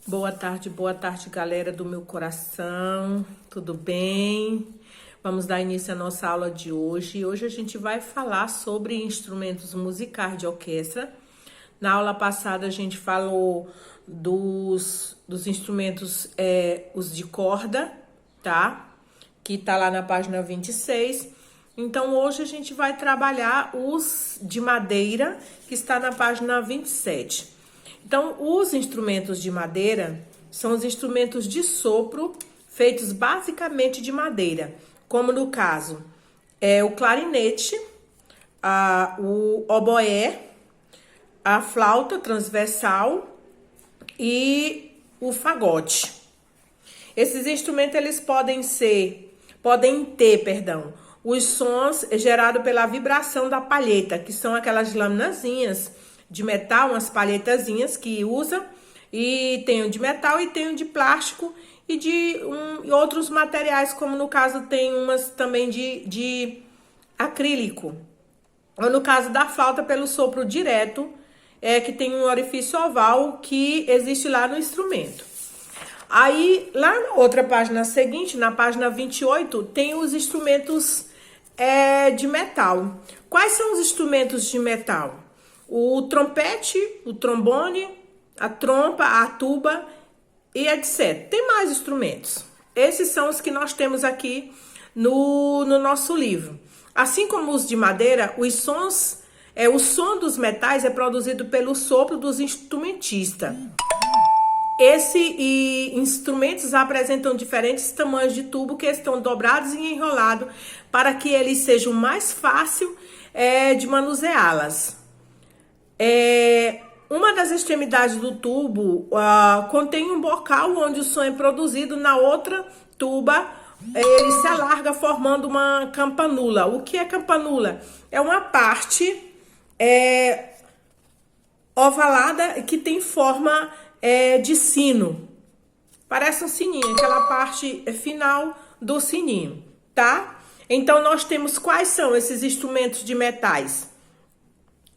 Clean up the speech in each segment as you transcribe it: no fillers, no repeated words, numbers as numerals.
Boa tarde, galera do meu coração. Tudo bem? Vamos dar início à nossa aula de hoje. Hoje a gente vai falar sobre instrumentos musicais de orquestra. Na aula passada a gente falou dos instrumentos, os de corda, tá? Que tá lá na página 26. Então hoje a gente vai trabalhar os de madeira, que está na página 27. Então, os instrumentos de madeira são os instrumentos de sopro feitos basicamente de madeira, como no caso o clarinete, o oboé, a flauta transversal e o fagote. Esses instrumentos eles podem ter, os sons gerados pela vibração da palheta, que são aquelas laminazinhas de metal, umas palhetazinhas que usa, e tem o de metal e tem o de plástico e de outros materiais, como no caso tem umas também de acrílico, ou no caso da flauta pelo sopro direto, que tem um orifício oval que existe lá no instrumento. Aí, lá na outra página seguinte, na página 28, tem os instrumentos de metal. Quais são os instrumentos de metal? O trompete, o trombone, a trompa, a tuba e etc. Tem mais instrumentos. Esses são os que nós temos aqui no nosso livro. Assim como os de madeira, o som dos metais é produzido pelo sopro dos instrumentistas. Esses instrumentos apresentam diferentes tamanhos de tubo que estão dobrados e enrolados para que eles sejam mais fácil de manuseá-las. Uma das extremidades do tubo contém um bocal onde o som é produzido. Na outra tuba, ele se alarga formando uma campanula. O que é campanula? É uma parte ovalada que tem forma de sino. Parece um sininho, aquela parte final do sininho, tá? Então, nós temos quais são esses instrumentos de metais?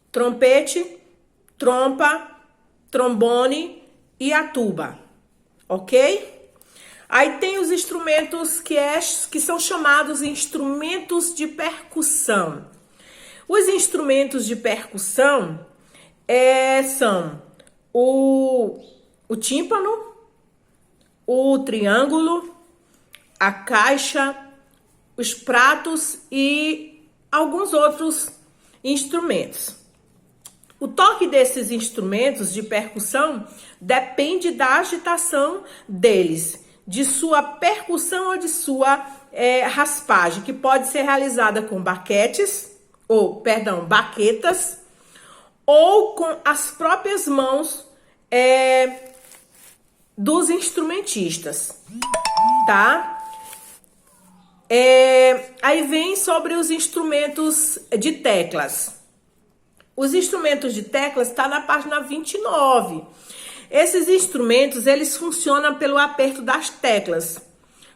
Trompete, trompa, trombone e a tuba, ok? Aí tem os instrumentos que são chamados instrumentos de percussão. Os instrumentos de percussão são o tímpano, o triângulo, a caixa, os pratos e alguns outros instrumentos. O toque desses instrumentos de percussão depende da agitação deles, de sua percussão ou de sua raspagem, que pode ser realizada com baquetas ou com as próprias mãos dos instrumentistas, tá? Aí vem sobre os instrumentos de teclas. Os instrumentos de teclas está na página 29. Esses instrumentos, eles funcionam pelo aperto das teclas.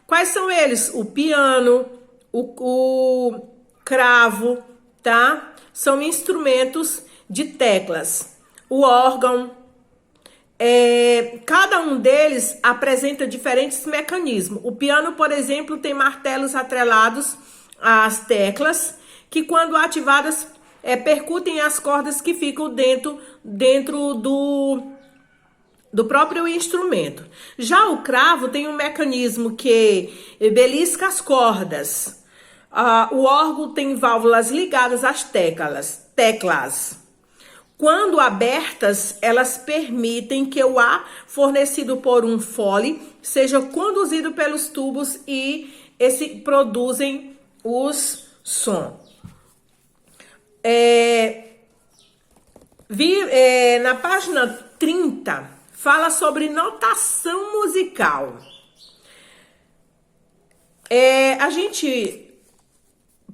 Quais são eles? O piano, o cravo, tá? São instrumentos de teclas. O órgão. Cada um deles apresenta diferentes mecanismos. O piano, por exemplo, tem martelos atrelados às teclas, que quando ativadas percutem as cordas que ficam dentro do próprio instrumento. Já o cravo tem um mecanismo que belisca as cordas. O órgão tem válvulas ligadas às teclas. Quando abertas, elas permitem que o ar fornecido por um fole seja conduzido pelos tubos e produzem os sons. Na página 30, fala sobre notação musical.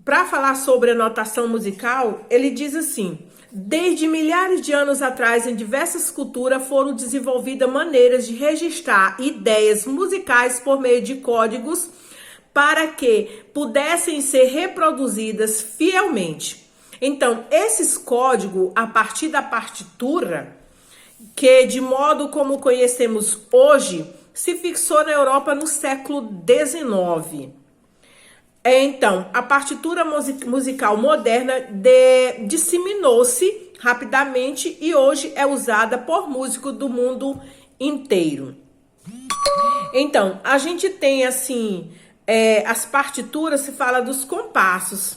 Para falar sobre a notação musical, ele diz assim: desde milhares de anos atrás, em diversas culturas, foram desenvolvidas maneiras de registrar ideias musicais por meio de códigos para que pudessem ser reproduzidas fielmente. Então, esses códigos, a partir da partitura, que, de modo como conhecemos hoje, se fixou na Europa no século XIX. Então, a partitura musical moderna disseminou-se rapidamente e hoje é usada por músicos do mundo inteiro. Então, a gente tem assim, as partituras, se fala dos compassos.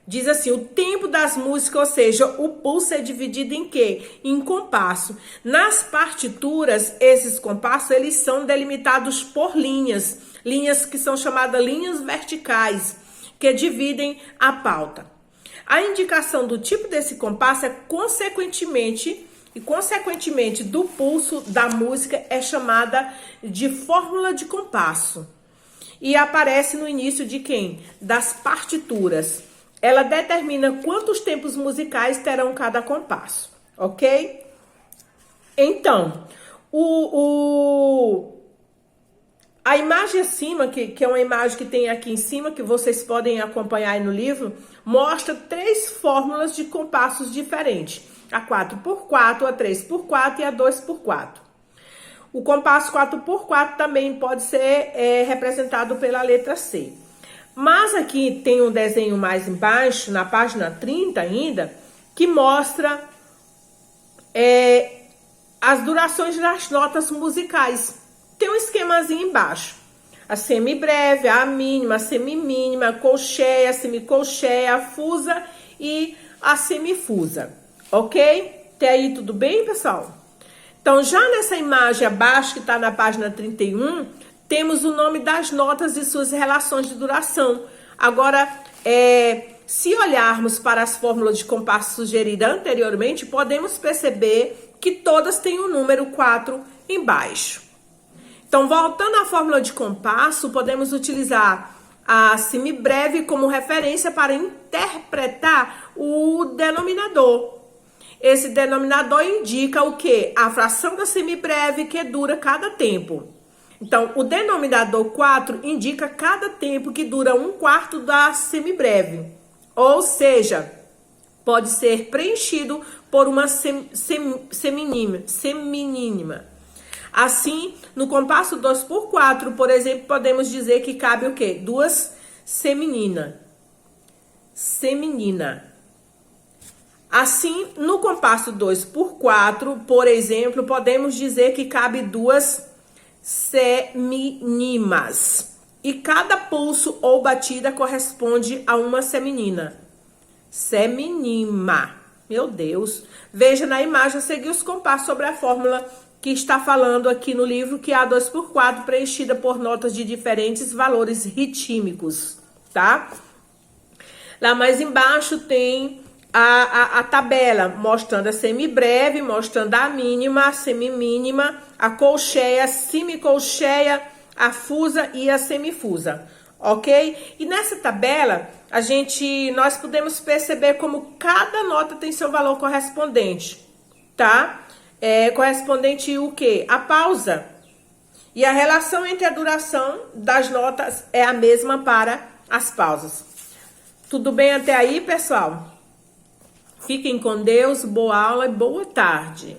Diz assim, o tempo das músicas, ou seja, o pulso é dividido em quê? Em compasso. Nas partituras, esses compassos, eles são delimitados por linhas. Linhas que são chamadas linhas verticais, que dividem a pauta. A indicação do tipo desse compasso é consequentemente do pulso da música é chamada de fórmula de compasso. E aparece no início de quem? Das partituras. Ela determina quantos tempos musicais terão cada compasso, ok? Então, a imagem acima, que é uma imagem que tem aqui em cima, que vocês podem acompanhar aí no livro, mostra 3 fórmulas de compassos diferentes. A 4x4, a 3x4 e a 2x4. O compasso 4x4 também pode ser representado pela letra C. Mas aqui tem um desenho mais embaixo, na página 30 ainda, que mostra as durações das notas musicais. Tem um esquemazinho embaixo. A semibreve, a mínima, a semimínima, a colcheia, a semicolcheia, a fusa e a semifusa. Ok? Até aí tudo bem, pessoal? Então, já nessa imagem abaixo, que está na página 31, temos o nome das notas e suas relações de duração. Agora, se olharmos para as fórmulas de compasso sugeridas anteriormente, podemos perceber que todas têm o número 4 embaixo. Então, voltando à fórmula de compasso, podemos utilizar a semibreve como referência para interpretar o denominador. Esse denominador indica o quê? A fração da semibreve que dura cada tempo. Então, o denominador 4 indica cada tempo que dura 1/4 da semibreve. Ou seja, pode ser preenchido por uma semimínima. Assim, no compasso 2x4, por exemplo, podemos dizer que cabe o quê? 2 seminina. Assim, no compasso 2x4, por exemplo, podemos dizer que cabe 2 seminimas. E cada pulso ou batida corresponde a uma seminina. Seminima. Meu Deus. Veja na imagem a seguir os compassos sobre a fórmula que está falando aqui no livro, que é a 2x4 preenchida por notas de diferentes valores rítmicos, tá? Lá mais embaixo tem a tabela, mostrando a semibreve, mostrando a mínima, a semimínima, a colcheia, a semicolcheia, a fusa e a semifusa, ok? E nessa tabela, nós podemos perceber como cada nota tem seu valor correspondente, tá? Correspondente o quê? A pausa. E a relação entre a duração das notas é a mesma para as pausas. Tudo bem até aí, pessoal? Fiquem com Deus, boa aula e boa tarde.